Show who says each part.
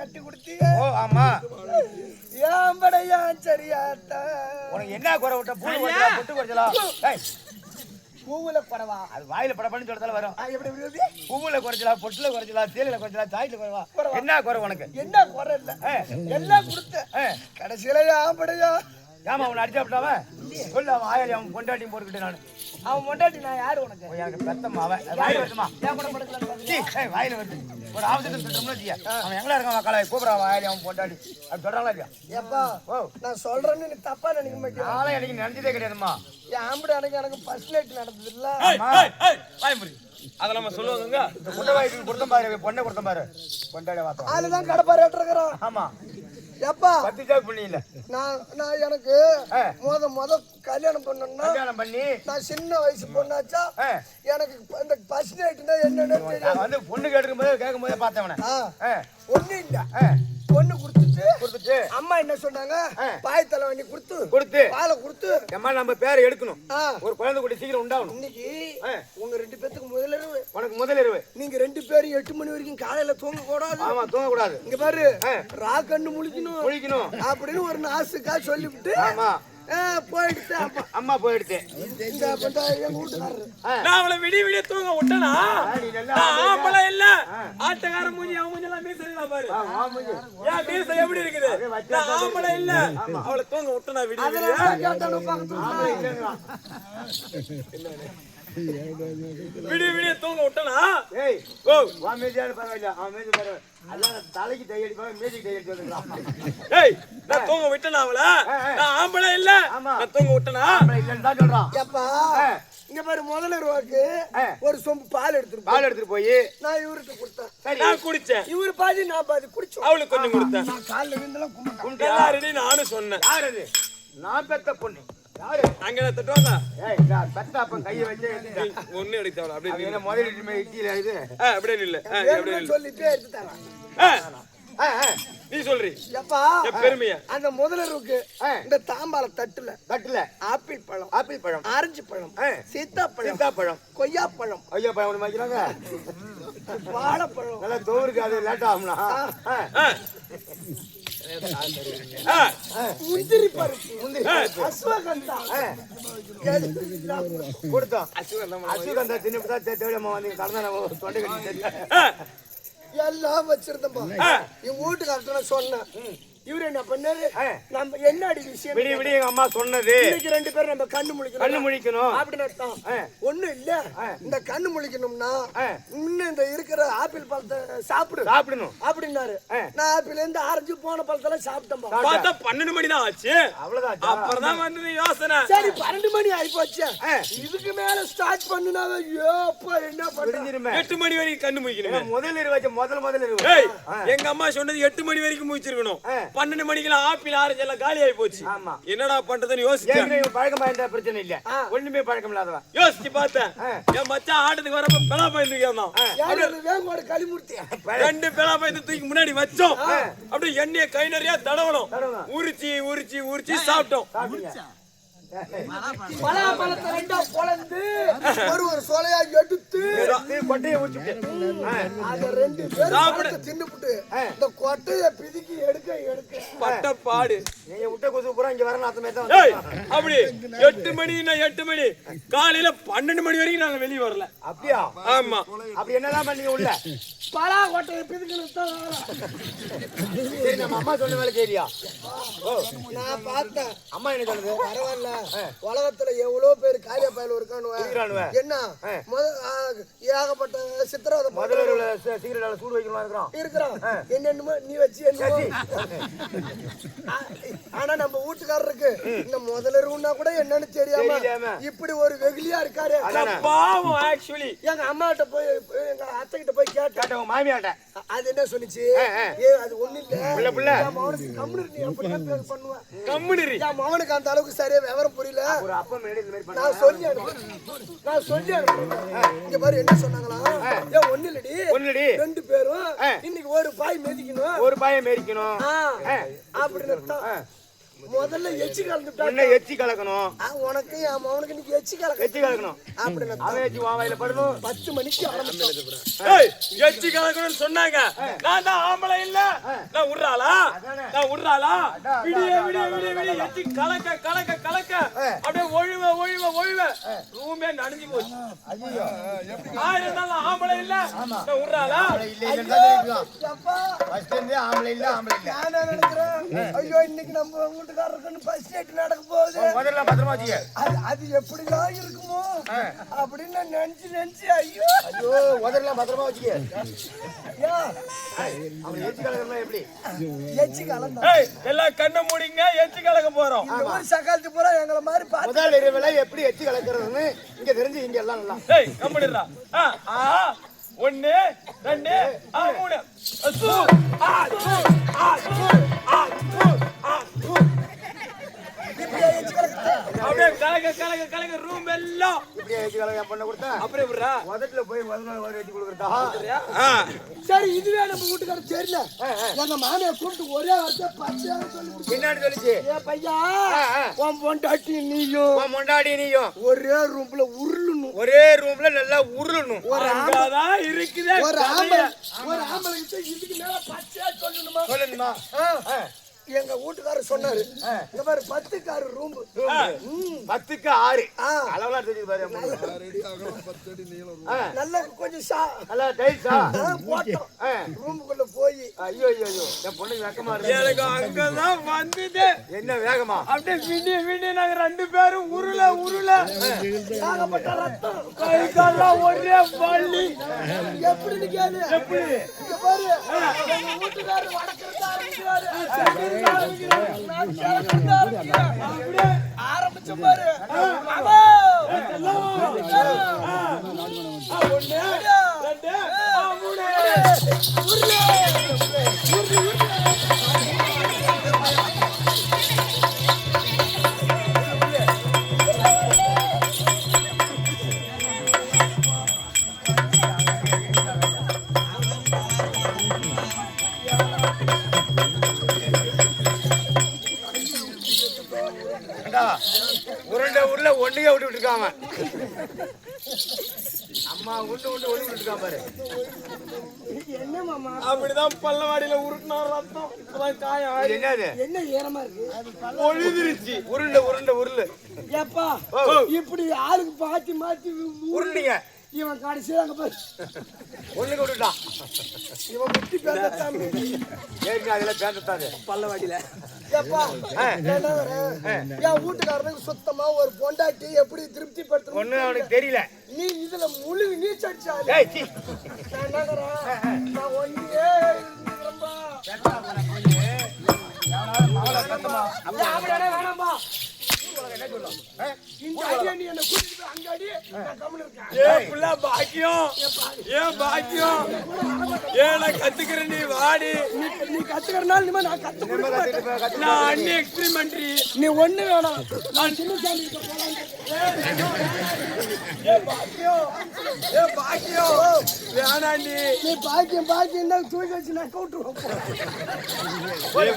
Speaker 1: கட்டி கொடுத்தீங்க.
Speaker 2: ஓ ஆமா.
Speaker 1: ஏன் படையா சரியாத்தா?
Speaker 2: உனக்கு என்ன குறை விட்ட? பூ குறைச்சலா பொட்டு குறைச்சலா?
Speaker 1: பூவுல குறவா?
Speaker 2: அது வாயில படப்பன்னு சொல்றதால வரும்.
Speaker 1: எப்படி வருது?
Speaker 2: பூவுல குறைச்சலா, பொட்டுல குறைச்சலா, தேயில குறைச்சலா, தாயில குறைவா? என்ன குறை உனக்கு?
Speaker 1: என்ன குறை இல்ல? எல்லாம் கொடுத்த கடைசியில ஏன் படையா?
Speaker 2: ஏமா அவனை அடிச்சா விட்டாவ? சொல்லு, அவன் ஆயாலி அவன் பொண்டாட்டியும் போட்டுக்கிட்டு நானு.
Speaker 1: அவன் பொண்டாட்டி நான் யாரு உனக்கு?
Speaker 2: எனக்கு பெத்தம்மா அவன். வாயில வருமா?
Speaker 1: ஏன் கூட படுக்கல?
Speaker 2: வாயில வருது. ஒரு அவசரத்துக்கு சொல்றோம்னா ஜியா, அவன் எங்கடா இருக்கான் மக்களை கூப்பிடா ஆயாலி அவன் பொண்டாட்டி அப்படி சொல்றாங்களா இல்லையா?
Speaker 1: ஏப்பா நான் சொல்றேன்னு நீ தப்பா நினைக்க மாட்டேன்.
Speaker 2: நாளை எனக்கு நினைச்சதே கிடையாதுமா.
Speaker 1: என் ஆம்படி எனக்கு ஃபர்ஸ்ட் நைட் நடந்தது இல்ல.
Speaker 3: அத நம்ம சொல்லுவாங்க.
Speaker 2: இந்த முட்டை வாய்க்கு கொடுத்தம் பாரு, பொண்ணை கொடுத்தம் பாரு, பொண்டாடி வாத்தம்.
Speaker 1: அதுதான் கடப்பாரு ஏற்றுக்கிறோம்.
Speaker 2: ஆமா.
Speaker 1: எப்பா
Speaker 2: பத்து ஜாப் பண்ணி இல்ல.
Speaker 1: நான் எனக்கு முத கல்யாணம் பண்ணணும்னா
Speaker 2: கல்யாணம் பண்ணி
Speaker 1: நான் சின்ன வயசு பொண்ணாச்சா எனக்கு இந்த ஃபர்ஸ்ட் நைட்னா என்னன்னு தெரியும்.
Speaker 2: வந்து பொண்ணு கேட்கும் போதே பார்த்தவன
Speaker 1: ஒண்ணு இல்ல. பொண்ணு கொடுத்துட்டு அம்மா என்ன சொன்னாங்க? பாய் தலை வாங்கி கொடுத்து பாலை கொடுத்து
Speaker 2: அம்மா நம்ம பேரை எடுக்கணும், ஒரு குழந்தை கூட சீக்கிரம் உண்டாகணும்.
Speaker 1: இன்னைக்கு உங்க 2 பேத்துக்கு முதலிரவு.
Speaker 2: உனக்கு முதலிரவு.
Speaker 1: நீங்க 2 பேரும் 8 மணி வரைக்கும் காலையில தூங்க கூடாது.
Speaker 2: ஆமா, தூங்க கூடாது.
Speaker 1: இங்க பாரு, ரா கண்ணு முழிக்கணும் அப்படின்னு ஒரு நாசுக்கா சொல்லிவிட்டு ஆமா போயிடுச்சு.
Speaker 2: அம்மா போயிடுச்சு.
Speaker 3: நான் அவளை விடிய தூங்க விட்டனா? ஆம்பளை இல்ல, ஆட்டக்கார மூஞ்சி அவன் மூஞ்சி எல்லாம் மீசலாம் பாரு. ஏன் மீசை எப்படி இருக்குது? நான் ஆம்பளை இல்ல, அவளை தூங்க விட்டனா விடிய தூங்க விட்டனா?
Speaker 2: தலைக்கு டை அடிப்பாங்க, மேஜிக் டை அடிச்சு வந்துருக்கான்.
Speaker 3: ஏய், நான் தூங்க விட்டனா அவளை? நான் ஆம்பளை இல்ல, நான் தூங்க விட்டனா?
Speaker 2: இல்லன்னு தான் சொல்றான்.
Speaker 1: எப்பா இங்க பாரு, முதல்ல ரூபாய்க்கு ஒரு சொம்பு பால் எடுத்துட்டு போய் நான் இவருக்கு கொடுத்தேன்.
Speaker 3: நான் குடிச்சேன்.
Speaker 1: இவரு பாதி நான் பாதி குடிச்சோம்.
Speaker 3: அவளுக்கு கொஞ்சம் கொடுத்தேன்.
Speaker 1: நான் கால்ல விழுந்தெல்லாம் கும்பிட்டேன்.
Speaker 3: எல்லாரும் நானும் சொன்னேன்.
Speaker 2: யார் அது? நான் பெத்த பொண்ணு. யாரு?
Speaker 3: அங்க தட்டுவாங்க.
Speaker 2: ஏய், நான் பெத்த அப்பன் கையை வச்சு
Speaker 3: ஒண்ணு எடுக்க தேவல. அப்படியே
Speaker 2: என்ன முதல்ல இட்லில இது
Speaker 3: அப்படியே இல்ல. அப்படியே இல்ல.
Speaker 1: சொல்லிட்டே எடுத்து தரேன்.
Speaker 3: நீ சொல்றீ
Speaker 1: எப்பா
Speaker 3: பெருமையா?
Speaker 1: அந்த முதலருக்கு இந்த தாம்பால தட்டுல ஆப்பிள் பழம், ஆரஞ்சு பழம், சீத்தாப்பழம், கொய்யாப்பழம்,
Speaker 2: ஒண்ணு வைக்கிறாங்க.
Speaker 1: வாழைப்பழம்
Speaker 2: நல்லா தோருக்கு அது லேட் ஆகும்னா
Speaker 1: முந்திரி பருப்பு, அஸ்வகந்தா
Speaker 2: கொடுத்தோம். அஸ்வகந்தா தின்னுதான் தேவையம்மா வந்து கடந்த தொண்டை கட்டி
Speaker 1: எல்லாம் வச்சிருந்தோம். என் வீட்டுக்காரட்ட சொன்னேன். இவரு என்ன பண்ணாரு? நம்ம என்ன அடி விஷயம்
Speaker 2: விடிய எங்க அம்மா சொன்னது,
Speaker 1: இன்னைக்கு 2 பேரும் நம்ம கண்ணு முழிக்கணும் அப்படின்னு அர்த்தம். ஒண்ணும் இல்ல, இந்த கண்ணு முழிக்கணும்னா இன்னும் இந்த இருக்கிற ஆப்பிள் பழத்தை சாப்பிடணும் அப்படின்னாரு. நான் ஆப்பிள் இருந்து ஆரஞ்சு போன பழத்தெல்லாம் சாப்பிட்டேன்.
Speaker 3: பார்த்தா 12 மணி தான் ஆச்சு.
Speaker 2: அவ்வளவுதான்.
Speaker 3: அப்புறம் தான் வந்து யோசனை.
Speaker 1: சரி 12 மணி ஆகி போச்சு. இதுக்கு மேல ஸ்டார்ட் பண்ணுனாவே என்ன பண்றீங்க?
Speaker 3: 8 மணி வரைக்கும் கண்ணு முழிக்கணும்.
Speaker 2: முதல்ல
Speaker 3: எங்க அம்மா சொன்னது 8 மணி வரைக்கும் முழிச்சிருக்கணும். 12 மணிக்கெல்லாம் ஆப்பிள் ஆரஞ்சு எல்லாம் காலி ஆகி போச்சு. என்னடா பண்றதுன்னு யோசிச்சேன்.
Speaker 2: பழக்கமா இருந்தா பிரச்சனை இல்ல, ஒண்ணுமே பழக்கம் இல்லாதவா
Speaker 3: யோசிச்சு பார்த்தேன். என் மச்சான் ஆட்டத்துக்கு வரப்ப பெலா பயந்து
Speaker 1: களிமூர்த்தி
Speaker 3: 2 பெலா பயந்து தூக்கி முன்னாடி வச்சோம். அப்படியே எண்ணெய கை நிறைய தடவணும். உரிச்சு சாப்பிட்டோம்.
Speaker 1: பலாப்பழத்தை 2ஆ பொளந்து ஒரு சோலையா எடுத்து
Speaker 2: கொட்டையை ஊத்திட்டு
Speaker 1: அத 2 பேரும் தின்னுபிட்டு இந்த கொட்டைய பிதுக்கி எடுக்க
Speaker 3: பட்டப்பாடு.
Speaker 2: நீங்க விட்ட கொசு பூரா இங்க வரணும். அத்தமே தான்
Speaker 3: அப்படி 8 மணி காலையில 12 மணி வரைக்கும் நாங்க வெளியே வரல.
Speaker 2: அப்படியா?
Speaker 3: ஆமா.
Speaker 2: அப்படி என்னதான் பண்ணீங்க உள்ள?
Speaker 1: பலா கொட்டையை பிதுக்கணும் தான்.
Speaker 2: சரி, நம்ம அம்மா சொன்ன வேலை சரியா?
Speaker 1: நான் பார்த்தேன்.
Speaker 2: அம்மா என்ன சொல்லுது?
Speaker 1: பரவாயில்ல, உலகத்துல எவ்வளவு பேர் காலியா பயல இருக்கானு. என்ன ஏகப்பட்ட சித்திரவதை
Speaker 2: முதல்ல சீக்கிரம் சூடு வைக்கலாம்
Speaker 1: இருக்கிறோம். என்னென்னமோ நீ வச்சு ஆனா நம்ம வீட்டுக்காரருக்கு இந்த முதலருன்னா கூட என்னன்னு தெரியாம இப்படி ஒரு வெகுலியா இருக்காரு.
Speaker 3: பாவம். ஆக்சுவலி
Speaker 1: எங்க அம்மா கிட்ட போய் எங்க அத்தை கிட்ட போய் கேட்டேன்.
Speaker 2: மாமியாட்ட
Speaker 1: அது என்ன சொன்னிச்சு? அது ஒண்ணு இல்ல, மவனுக்கு கம்முனு அப்படிதான் பண்ணுவேன்.
Speaker 3: கம்முனு
Speaker 1: மவனுக்கு அந்த அளவுக்கு சரியா விவரம் புரியல.
Speaker 2: ஒரு அப்பா மேல இந்த மாதிரி
Speaker 1: நான் சொல்லி இங்க பாரு என்ன சொன்னாங்களா? ஒண்ணு இல்லடி 2 பேரும் இன்னைக்கு ஒரு பாய் மேய்க்கணும்
Speaker 2: அப்படின்னு
Speaker 1: முதல்ல எச்சி கலந்துட்டா
Speaker 2: உன்னை எச்சி கலக்கணும்.
Speaker 1: உனக்கு என் மகனுக்கு நீ எச்சி
Speaker 2: எச்சி கலக்கணும்.
Speaker 1: அப்படின்னு
Speaker 2: அவன் எச்சி வாயில படணும்.
Speaker 1: 10 மணிக்கு ஆரம்பிச்சு
Speaker 3: ஏய் எச்சி கலக்கணும்னு சொன்னாங்க. நான் தான் ஆம்பளை இல்ல. நான் உர்றாளா? நான் உர்றாளா? விடிய விடிய விடிய விடிய எச்சி கலக்க கலக்க கலக்க அப்படியே ஒழுவ ரூமே நனைஞ்சு போச்சு.
Speaker 2: ஐயோ
Speaker 3: ஆயிரம் நாள் ஆம்பளை இல்ல. நான் உர்றாளா?
Speaker 2: ஆம்பளை இல்ல.
Speaker 1: நான் நினைக்கிறேன் ஐயோ இன்னைக்கு நம்ம வீட்டுக்காரருக்கு ஃபர்ஸ்ட் நைட் நடக்க போகுது.
Speaker 2: முதல்ல பத்திரமா வச்சுக்க.
Speaker 1: அது எப்படிலாம் இருக்குமோ அப்படின்னு நான் நினைச்சு ஐயோ
Speaker 2: முதல்ல பத்திரமா வச்சுக்க.
Speaker 1: ஏன்
Speaker 2: அவன் எச்சி கலக்கணும் எப்படி?
Speaker 1: எச்சி கலந்தா
Speaker 3: ஏய் எல்லாம் கண்ணை மூடிங்க எச்சி கலக்க போறோம்.
Speaker 1: இந்த ஊர் சகாலத்து பூரா எங்களை மாதிரி பார்த்து
Speaker 2: முதல் இரவுல எப்படி எச்சி கலக்கிறதுன்னு இங்க தெரிஞ்சு இங்க எல்லாம் நல்லா.
Speaker 3: ஏய் கம்முடுறா. ஆ 1 2 3 அசு ஆ சு ஆ சு ஆ சு ஆ சு அப்படியே கலக்க ரூம் எல்லாம்
Speaker 2: இப்படியே எச்சி கலக்க என் பொண்ணை கொடுத்தா
Speaker 3: அப்படியே விடுறா.
Speaker 2: முதல்ல போய் முதல்ல எச்சி கொடுக்குறதா?
Speaker 1: சரி இதுவே நம்ம வீட்டுக்காரர் தெரியல எங்க மாமியை கூப்பிட்டு ஒரே வார்த்தை பச்சையாக சொல்லி
Speaker 2: பின்னாடி சொல்லிச்சு.
Speaker 1: ஏ பையா உன் பொண்டாட்டி நீயும்
Speaker 2: உன் முண்டாடி நீயும்
Speaker 1: ஒரே ரூம்ல உருளணும்.
Speaker 2: ஒரே ரூம்ல நல்லா உருளணும்.
Speaker 1: ஒரு
Speaker 3: அங்கதான் இருக்குதே
Speaker 1: ஒரு
Speaker 3: கதையே.
Speaker 1: ஆம்பளை கிட்ட இதுக்கு மேல பச்சையா சொல்லணுமா?
Speaker 2: சொல்லுமா?
Speaker 1: எங்க வீட்டுக்காரர் சொன்னாரு இந்த மாதிரி 10 கார் ரூம்
Speaker 2: 10க்கு 6 அளவெல்லாம் தெரியுது பாரு.
Speaker 1: நல்ல கொஞ்சம்
Speaker 2: நல்லா டைல்ஸா
Speaker 1: போட்டோம் ரூமுக்குள்ள போய்
Speaker 2: ஐயோ என் பொண்ணுக்கு வெக்கமா இருக்கு.
Speaker 3: எனக்கு அங்கதான் வந்தது.
Speaker 2: என்ன வேகமா?
Speaker 3: அப்படியே விடிய நாங்க 2 பேரும் உருள
Speaker 1: ஏகப்பட்ட ரத்தம்
Speaker 3: கை கால்லாம் ஒரே வலி.
Speaker 1: எப்படி கேளு இங்க பாரு எங்க வீட்டுக்காரர் வடக்கிறதா ஆரம்பிச்சாரு ஆரம்பிச்ச பாரு மாமா
Speaker 3: 1 2 3
Speaker 2: உருண்டை ஒண்ணுக்கே விட்டு இருக்காம அம்மா உண்டு விட்டுருக்கா பாரு.
Speaker 1: என்ன மாமா
Speaker 3: அப்படிதான் பல்லவாடியில உருட்டினா ரத்தம் இப்பதான் காயம் ஆறி.
Speaker 2: என்னது?
Speaker 1: என்ன ஈரமா இருக்கு
Speaker 3: ஒழுதுருச்சு.
Speaker 2: உருளு
Speaker 1: ஏப்பா இப்படி ஆளுக்கு மாத்தி
Speaker 2: உருளுங்க.
Speaker 1: இவன் கடைசியா அங்க பாரு
Speaker 2: ஒண்ணுக்கு விட்டுட்டான்.
Speaker 1: இவன் முட்டி பேந்த தம்பி
Speaker 2: ஏங்க அதெல்லாம் பேந்தத்தாரு
Speaker 1: பல்லவாடியில. ஏப்பா என் வீட்டுக்காரனுக்கு சுத்தமா ஒரு பொண்டாட்டி எப்படி திருப்தி படுத்தணும்
Speaker 2: ஒண்ணு அவனுக்கு தெரியல.
Speaker 1: நீ இதுல முழுவி நீச்சல் அடிச்சாரு.
Speaker 2: ஏய் சீ.
Speaker 1: நான் என்னங்கறேன் நான் ஒண்ணியே இருந்துறேன்பா. அப்படியே வேணாம்பா. இந்த ஐடியா நீ என்ன கூட்டிட்டு போய் அங்க அடி நான் கம்முனு இருக்கேன்.
Speaker 3: ஏன் புள்ள பாக்கியம் ஏன் பாக்கியம் ஏன் கத்துக்கிறேன் நீ வாடி.
Speaker 1: நீ கத்துக்கிறனால நீ நான் கத்து கொடுக்க
Speaker 3: நான் அண்ணி எக்ஸ்பிரிமெண்ட்ரி.
Speaker 1: நீ ஒண்ணு வேணாம் நான் சின்ன சாமி கிட்ட போலாம்.
Speaker 3: ஏன் பாக்கியம் வேணா
Speaker 1: நீ பாக்கியம் தான் தூக்கி வச்சு நான் கவுட்டுருவோம்.
Speaker 3: வாடி